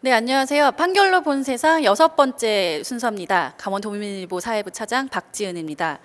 네, 안녕하세요. 판결로 본 세상 6번째 순서입니다. 강원도민일보 사회부 차장 박지은입니다.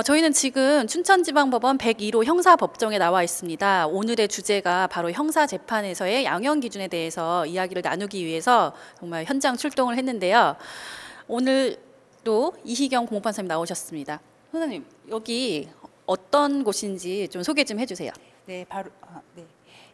저희는 지금 춘천지방법원 102호 형사법정에 나와 있습니다. 오늘의 주제가 바로 형사재판에서의 양형 기준에 대해서 이야기를 나누기 위해서 정말 현장 출동을 했는데요. 오늘도 이희경 공판사님 나오셨습니다. 선생님, 여기 어떤 곳인지 좀 소개 좀 해주세요. 네,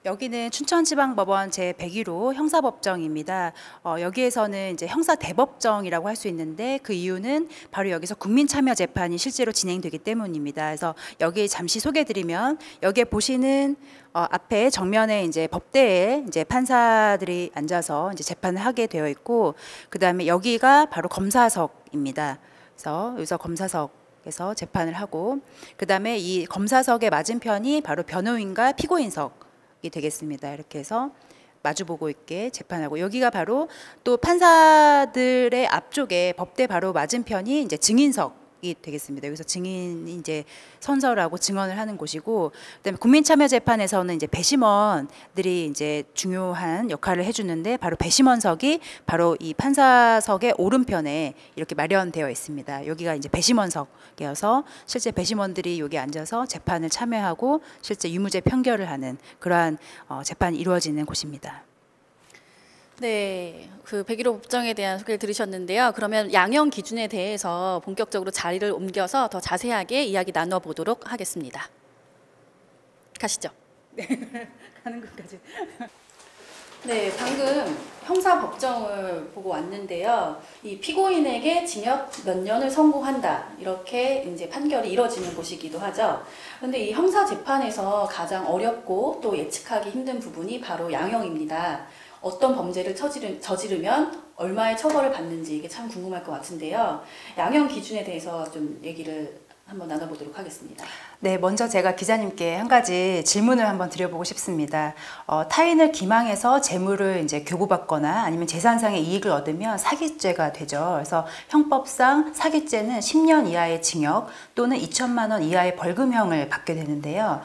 여기는 춘천지방법원 제101호 형사법정입니다. 여기에서는 이제 형사대법정이라고 할 수 있는데 그 이유는 바로 여기서 국민참여재판이 실제로 진행되기 때문입니다. 그래서 여기 잠시 소개드리면 여기에 보시는 앞에 정면에 이제 법대에 이제 판사들이 앉아서 이제 재판을 하게 되어 있고, 그 다음에 여기가 바로 검사석입니다. 그래서 여기서 검사석에서 재판을 하고, 그 다음에 이 검사석의 맞은편이 바로 변호인과 피고인석 이 되겠습니다. 이렇게 해서 마주보고 있게 재판하고, 여기가 바로 또 판사들의 앞쪽에 법대 바로 맞은편이 이제 증인석이 되겠습니다. 여기서 증인이 이제 선서하고 증언을 하는 곳이고, 그다음에 국민참여재판에서는 이제 배심원들이 이제 중요한 역할을 해주는데, 바로 배심원석이 바로 이 판사석의 오른편에 이렇게 마련되어 있습니다. 여기가 이제 배심원석이어서 실제 배심원들이 여기 앉아서 재판을 참여하고 실제 유무죄 판결을 하는 그러한 재판이 이루어지는 곳입니다. 네, 그 101호 법정에 대한 소개를 들으셨는데요. 그러면 양형 기준에 대해서 본격적으로 자리를 옮겨서 더 자세하게 이야기 나눠보도록 하겠습니다. 가시죠. 네, 가는 것까지. 네, 방금 형사법정을 보고 왔는데요. 이 피고인에게 징역 몇 년을 선고한다, 이렇게 이제 판결이 이뤄지는 곳이기도 하죠. 그런데 이 형사재판에서 가장 어렵고 또 예측하기 힘든 부분이 바로 양형입니다. 어떤 범죄를 저지르면 얼마의 처벌을 받는지 이게 참 궁금할 것 같은데요. 양형 기준에 대해서 좀 얘기를 한번 나눠보도록 하겠습니다. 네, 먼저 제가 기자님께 한 가지 질문을 한번 드려보고 싶습니다. 타인을 기망해서 재물을 이제 교부받거나 아니면 재산상의 이익을 얻으면 사기죄가 되죠. 그래서 형법상 사기죄는 10년 이하의 징역 또는 2천만 원 이하의 벌금형을 받게 되는데요.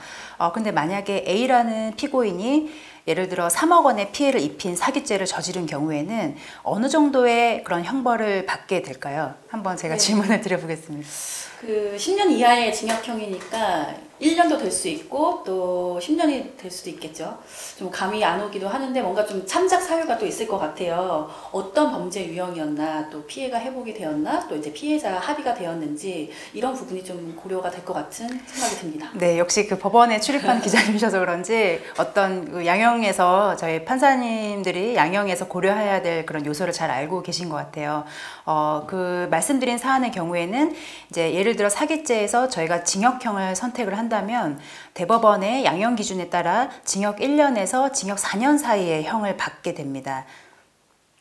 근데 만약에 A라는 피고인이 예를 들어 3억 원의 피해를 입힌 사기죄를 저지른 경우에는 어느 정도의 그런 형벌을 받게 될까요? 한번 제가 질문을 드려보겠습니다. 그 10년 이하의 징역형이니까 1년도 될 수 있고 또 10년이 될 수도 있겠죠. 좀 감이 안 오기도 하는데 뭔가 좀 참작 사유가 또 있을 것 같아요. 어떤 범죄 유형이었나, 또 피해가 회복이 되었나, 또 이제 피해자 합의가 되었는지, 이런 부분이 좀 고려가 될 것 같은 생각이 듭니다. 네, 역시 그 법원에 출입한 기자님이셔서 그런지 어떤 그 양형에서 저희 판사님들이 양형에서 고려해야 될 그런 요소를 잘 알고 계신 것 같아요. 그 말씀드린 사안의 경우에는 이제 예를 들어 사기죄에서 저희가 징역형을 선택을 한다면 대법원의 양형 기준에 따라 징역 1년에서 징역 4년 사이의 형을 받게 됩니다.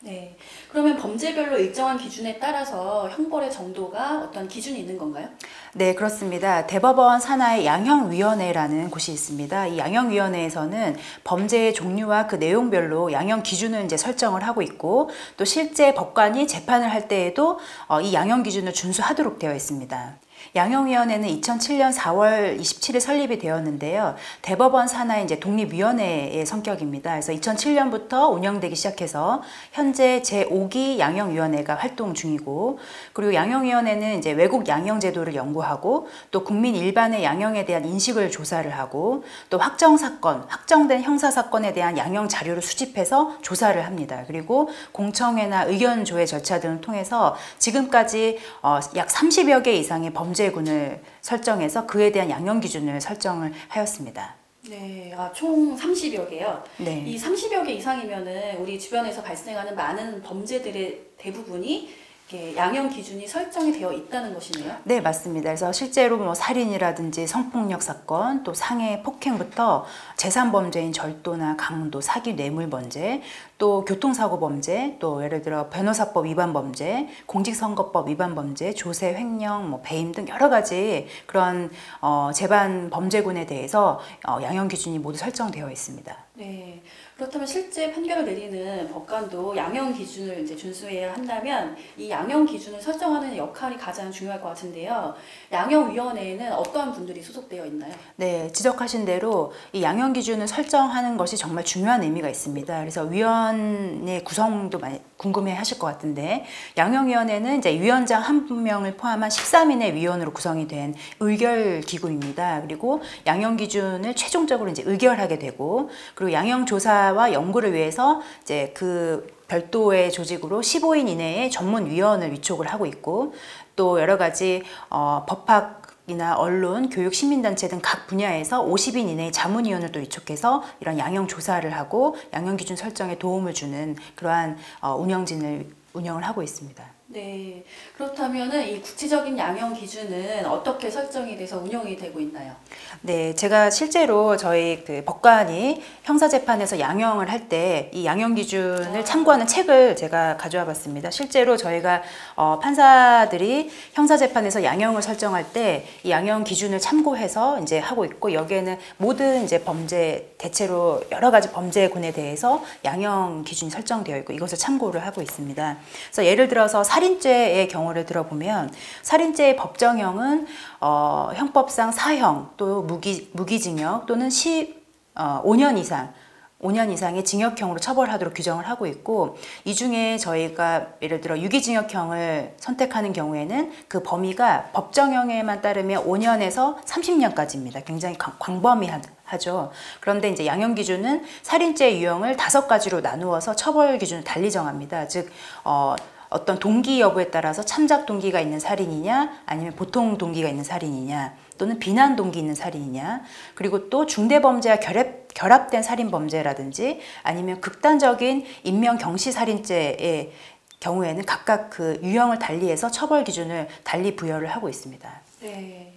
네, 그러면 범죄별로 일정한 기준에 따라서 형벌의 정도가 어떤 기준이 있는 건가요? 네, 그렇습니다. 대법원 산하의 양형위원회라는 곳이 있습니다. 이 양형위원회에서는 범죄의 종류와 그 내용별로 양형 기준을 이제 설정을 하고 있고, 또 실제 법관이 재판을 할 때에도 이 양형 기준을 준수하도록 되어 있습니다. 양형위원회는 2007년 4월 27일 설립이 되었는데요. 대법원 산하의 이제 독립위원회의 성격입니다. 그래서 2007년부터 운영되기 시작해서 현재 제5기 양형위원회가 활동 중이고, 그리고 양형위원회는 이제 외국 양형제도를 연구하고, 또 국민 일반의 양형에 대한 인식을 조사를 하고, 또 확정된 형사사건에 대한 양형 자료를 수집해서 조사를 합니다. 그리고 공청회나 의견조회 절차 등을 통해서 지금까지 약 30여 개 이상의 범죄군을 설정해서 그에 대한 양형 기준을 설정을 하였습니다. 네, 총 30여 개요. 네. 이 30여 개 이상이면은 우리 주변에서 발생하는 많은 범죄들의 대부분이 양형 기준이 설정이 되어 있다는 것이네요. 네, 맞습니다. 그래서 실제로 뭐 살인이라든지 성폭력 사건, 또 상해 폭행부터 재산 범죄인 절도나 강도, 사기, 뇌물 범죄, 또 교통사고 범죄, 또 예를 들어 변호사법 위반 범죄, 공직선거법 위반 범죄, 조세, 횡령, 뭐 배임 등 여러 가지 그런 재반 범죄군에 대해서 양형 기준이 모두 설정되어 있습니다. 네. 그렇다면 실제 판결을 내리는 법관도 양형 기준을 이제 준수해야 한다면 이 양형 기준을 설정하는 역할이 가장 중요할 것 같은데요. 양형위원회에는 어떠한 분들이 소속되어 있나요? 네, 지적하신 대로 이 양형 기준을 설정하는 것이 정말 중요한 의미가 있습니다. 그래서 위원회 구성도 많이 궁금해 하실 것 같은데, 양형위원회는 이제 위원장 한 명을 포함한 13인의 위원으로 구성이 된 의결 기구입니다. 그리고 양형 기준을 최종적으로 이제 의결하게 되고, 그리고 양형 조사와 연구를 위해서 이제 그 별도의 조직으로 15인 이내의 전문위원을 위촉을 하고 있고, 또 여러 가지 법학이나 언론, 교육, 시민단체 등 각 분야에서 50인 이내의 자문위원을 또 위촉해서 이런 양형 조사를 하고 양형 기준 설정에 도움을 주는 그러한 운영을 하고 있습니다. 네. 그렇다면은 이 구체적인 양형 기준은 어떻게 설정이 돼서 운영이 되고 있나요? 네, 제가 실제로 저희 그 법관이 형사재판에서 양형을 할 때 이 양형 기준을 참고하는 책을 제가 가져와 봤습니다. 실제로 저희가 판사들이 형사재판에서 양형을 설정할 때 이 양형 기준을 참고해서 이제 하고 있고, 여기에는 모든 이제 범죄, 대체로 여러 가지 범죄군에 대해서 양형 기준이 설정되어 있고 이것을 참고를 하고 있습니다. 그래서 예를 들어서 살인죄의 경우를 들어보면, 살인죄의 법정형은 형법상 사형, 또 무기징역 또는 5년 이상의 징역형으로 처벌하도록 규정을 하고 있고, 이 중에 저희가 예를 들어 유기징역형을 선택하는 경우에는 그 범위가 법정형에만 따르면 5년에서 30년까지입니다. 굉장히 광범위하죠. 그런데 이제 양형 기준은 살인죄 유형을 5가지로 나누어서 처벌 기준을 달리 정합니다. 즉 어떤 동기 여부에 따라서 참작 동기가 있는 살인이냐, 아니면 보통 동기가 있는 살인이냐, 또는 비난 동기 있는 살인이냐, 그리고 또 중대범죄와 결합된 살인범죄라든지 아니면 극단적인 인명 경시 살인죄의 경우에는 각각 그 유형을 달리해서 처벌 기준을 달리 부여를 하고 있습니다. 네.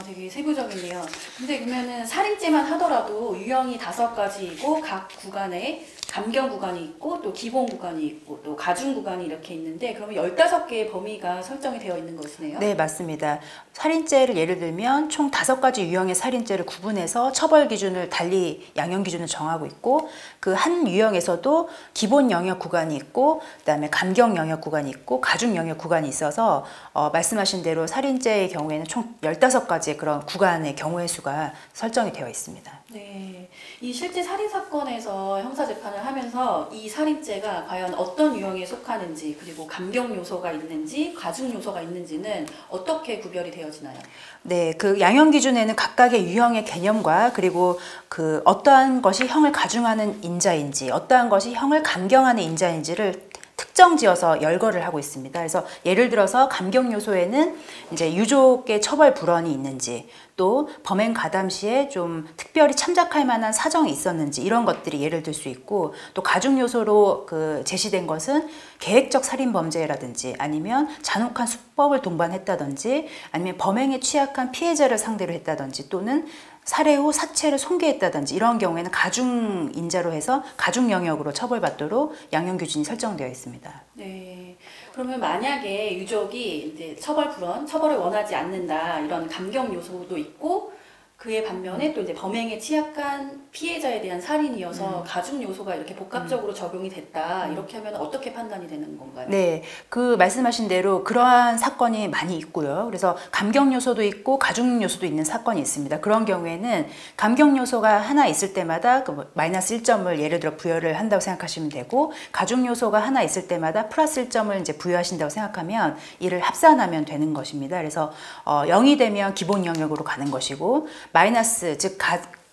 되게 세부적이네요. 근데 그러면은 살인죄만 하더라도 유형이 5가지이고 각 구간에 감경 구간이 있고 또 기본 구간이 있고 또 가중 구간이 이렇게 있는데, 그러면 15개의 범위가 설정이 되어 있는 것이네요. 네, 맞습니다. 살인죄를 예를 들면 총 5가지 유형의 살인죄를 구분해서 처벌 기준을 달리 양형 기준을 정하고 있고, 그 한 유형에서도 기본 영역 구간이 있고 그다음에 감경 영역 구간이 있고 가중 영역 구간이 있어서 말씀하신 대로 살인죄의 경우에는 총 15가지의 그런 구간의 경우의 수가 설정이 되어 있습니다. 네. 이 실제 살인 사건에서 형사 재판을 하면서 이 살인죄가 과연 어떤 유형에 속하는지, 그리고 감경 요소가 있는지 가중 요소가 있는지는 어떻게 구별이 되어지나요? 네, 그 양형 기준에는 각각의 유형의 개념과 그리고 그 어떠한 것이 형을 가중하는 인자인지, 어떠한 것이 형을 감경하는 인자인지를 특정 지어서 열거를 하고 있습니다. 그래서 예를 들어서 감경 요소에는 이제 유족의 처벌 불원이 있는지, 또 범행 가담 시에 좀 특별히 참작할 만한 사정이 있었는지, 이런 것들이 예를 들 수 있고, 또 가중 요소로 그 제시된 것은 계획적 살인 범죄라든지 아니면 잔혹한 수법을 동반했다든지 아니면 범행에 취약한 피해자를 상대로 했다든지 또는 살해 후 사체를 손괴했다든지, 이런 경우에는 가중 인자로 해서 가중 영역으로 처벌받도록 양형 기준이 설정되어 있습니다. 네. 그러면 만약에 유족이 이제 처벌을 원하지 않는다, 이런 감경 요소도 있고, 그에 반면에 또 이제 범행에 취약한 피해자에 대한 살인이어서 가중 요소가 이렇게 복합적으로 적용이 됐다, 이렇게 하면 어떻게 판단이 되는 건가요? 네, 그 말씀하신 대로 그러한 사건이 많이 있고요. 그래서 감경 요소도 있고 가중 요소도 있는 사건이 있습니다. 그런 경우에는 감경 요소가 하나 있을 때마다 그 마이너스 1점을 예를 들어 부여를 한다고 생각하시면 되고, 가중 요소가 하나 있을 때마다 플러스 1점을 이제 부여하신다고 생각하면 이를 합산하면 되는 것입니다. 그래서 0이 되면 기본 영역으로 가는 것이고, 마이너스, 즉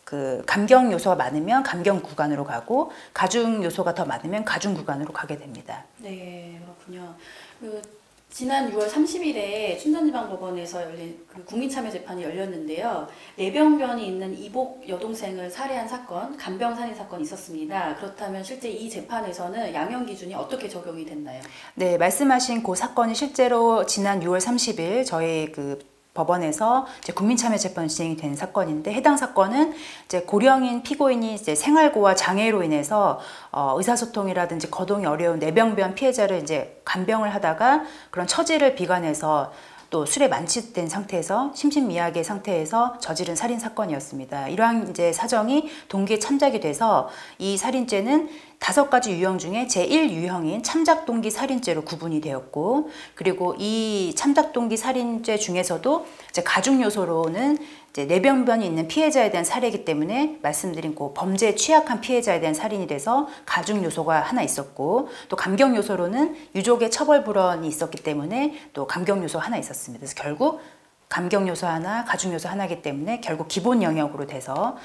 그 감경 요소가 많으면 감경 구간으로 가고, 가중 요소가 더 많으면 가중 구간으로 가게 됩니다. 네, 그렇군요. 지난 6월 30일에 춘천지방법원에서 열린 그 국민참여재판이 열렸는데요. 내병변이 있는 이복 여동생을 살해한 사건, 간병살인 사건이 있었습니다. 그렇다면 실제 이 재판에서는 양형 기준이 어떻게 적용이 됐나요? 네, 말씀하신 그 사건이 실제로 지난 6월 30일 저희 그 법원에서 이제 국민참여재판이 진행이 된 사건인데, 해당 사건은 이제 고령인 피고인이 이제 생활고와 장애로 인해서 의사소통이라든지 거동이 어려운 내병변 피해자를 이제 간병을 하다가 그런 처지를 비관해서 또 술에 만취된 상태에서 심신미약의 상태에서 저지른 살인 사건이었습니다. 이러한 이제 사정이 동기에 참작이 돼서 이 살인죄는 5가지 유형 중에 제1유형인 참작동기 살인죄로 구분이 되었고, 그리고 이 참작동기 살인죄 중에서도 이제 가중 요소로는 이제 내변변이 있는 피해자에 대한 살해이기 때문에 말씀드린 그 범죄에 취약한 피해자에 대한 살인이 돼서 가중 요소가 하나 있었고, 또 감경 요소로는 유족의 처벌 불원이 있었기 때문에 또 감경 요소 하나 있었습니다. 그래서 결국 감경 요소 하나, 가중 요소 하나이기 때문에 결국 기본 영역으로 돼서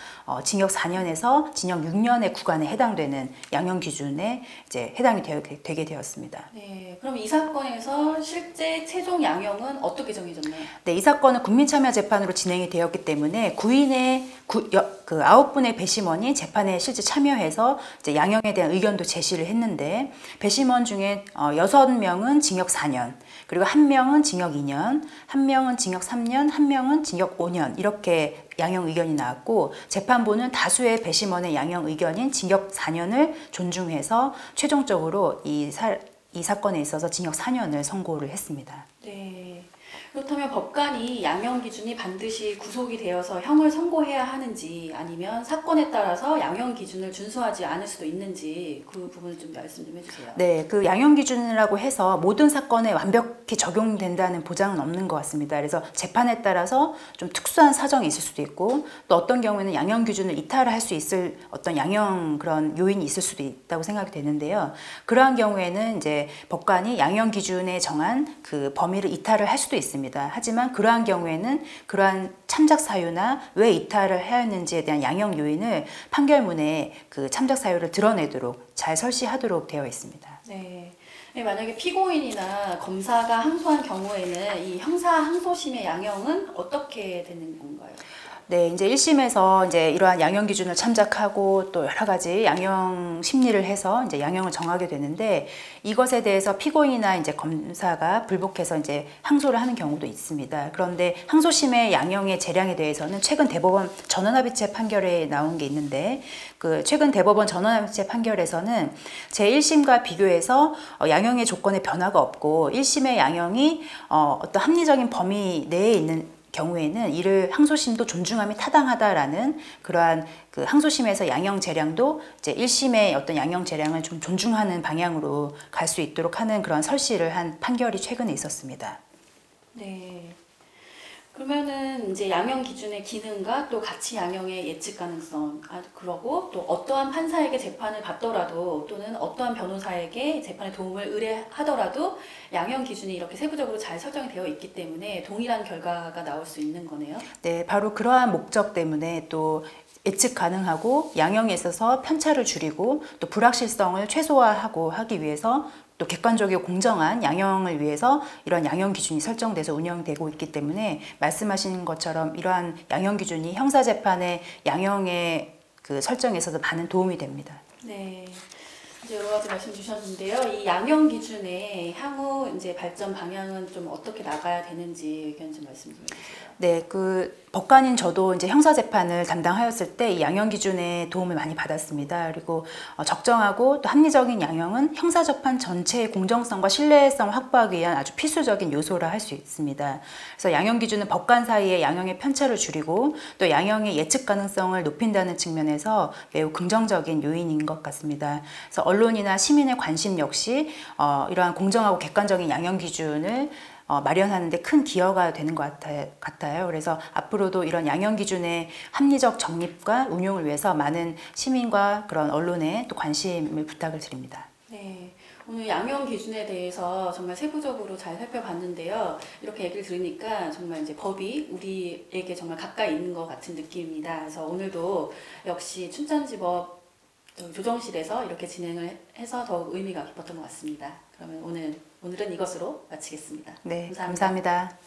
징역 4년에서 징역 6년의 구간에 해당되는 양형 기준에 이제 해당이 되게 되었습니다. 네, 그럼 이 사건에서 실제 최종 양형은 어떻게 정해졌나요? 네, 이 사건은 국민참여재판으로 진행이 되었기 때문에 구인의 그 9분의 배심원이 재판에 실제 참여해서 이제 양형에 대한 의견도 제시를 했는데, 배심원 중에 6명은 징역 4년, 그리고 1명은 징역 2년, 1명은 징역 3년, 1명은 징역 5년 이렇게 양형 의견이 나왔고, 재판부는 다수의 배심원의 양형 의견인 징역 4년을 존중해서 최종적으로 이 사건에 있어서 징역 4년을 선고를 했습니다. 네. 그렇다면 법관이 양형 기준이 반드시 구속이 되어서 형을 선고해야 하는지, 아니면 사건에 따라서 양형 기준을 준수하지 않을 수도 있는지 그 부분을 좀 말씀 좀 해주세요. 네, 그 양형 기준이라고 해서 모든 사건에 완벽히 적용된다는 보장은 없는 것 같습니다. 그래서 재판에 따라서 좀 특수한 사정이 있을 수도 있고, 또 어떤 경우에는 양형 기준을 이탈할 수 있을 어떤 양형 그런 요인이 있을 수도 있다고 생각이 되는데요. 그러한 경우에는 이제 법관이 양형 기준에 정한 그 범위를 이탈을 할 수도 있습니다. 하지만 그러한 경우에는 그러한 참작 사유나 왜 이탈을 해야 했는지에 대한 양형 요인을 판결문에 그 참작 사유를 드러내도록 잘 설시하도록 되어 있습니다. 네. 네, 만약에 피고인이나 검사가 항소한 경우에는 이 형사 항소심의 양형은 어떻게 되는 건가요? 네, 이제 1심에서 이제 이러한 양형 기준을 참작하고 또 여러 가지 양형 심리를 해서 이제 양형을 정하게 되는데, 이것에 대해서 피고인이나 이제 검사가 불복해서 이제 항소를 하는 경우도 있습니다. 그런데 항소심의 양형의 재량에 대해서는 최근 대법원 전원합의체 판결에 나온 게 있는데, 그 최근 대법원 전원합의체 판결에서는 제1심과 비교해서 양형의 조건에 변화가 없고 1심의 양형이 어떤 합리적인 범위 내에 있는 경우에는 이를 항소심도 존중함이 타당하다라는 그러한 그 항소심에서 양형 재량도 이제 1심의 어떤 양형 재량을 좀 존중하는 방향으로 갈 수 있도록 하는 그런 설시를 한 판결이 최근에 있었습니다. 네. 그러면은 이제 양형 기준의 기능과 또 가치 양형의 예측 가능성, 그러고 또 어떠한 판사에게 재판을 받더라도 또는 어떠한 변호사에게 재판에 도움을 의뢰하더라도 양형 기준이 이렇게 세부적으로 잘 설정이 되어 있기 때문에 동일한 결과가 나올 수 있는 거네요. 네, 바로 그러한 목적 때문에 또 예측 가능하고 양형에 있어서 편차를 줄이고 또 불확실성을 최소화하고 하기 위해서, 또 객관적이고 공정한 양형을 위해서 이런 양형 기준이 설정돼서 운영되고 있기 때문에 말씀하신 것처럼 이러한 양형 기준이 형사재판의 양형의 그 설정에 있어서 많은 도움이 됩니다. 네. 이제 여러 가지 말씀 주셨는데요. 이 양형 기준의 향후 이제 발전 방향은 좀 어떻게 나가야 되는지 의견 좀 말씀 좀 해주세요. 네, 그 법관인 저도 이제 형사재판을 담당하였을 때 이 양형 기준에 도움을 많이 받았습니다. 그리고 적정하고 또 합리적인 양형은 형사재판 전체의 공정성과 신뢰성을 확보하기 위한 아주 필수적인 요소라 할 수 있습니다. 그래서 양형 기준은 법관 사이의 양형의 편차를 줄이고 또 양형의 예측 가능성을 높인다는 측면에서 매우 긍정적인 요인인 것 같습니다. 그래서 언론이나 시민의 관심 역시 이러한 공정하고 객관적인 양형 기준을 마련하는 데 큰 기여가 되는 것 같아요. 그래서 앞으로도 이런 양형 기준의 합리적 정립과 운용을 위해서 많은 시민과 그런 언론에 또 관심을 부탁을 드립니다. 네. 오늘 양형 기준에 대해서 정말 세부적으로 잘 살펴봤는데요. 이렇게 얘기를 들으니까 정말 이제 법이 우리에게 정말 가까이 있는 것 같은 느낌입니다. 그래서 오늘도 역시 춘천지법 조정실에서 이렇게 진행을 해서 더욱 의미가 깊었던 것 같습니다. 그러면 오늘은 이것으로 마치겠습니다. 네, 감사합니다. 감사합니다.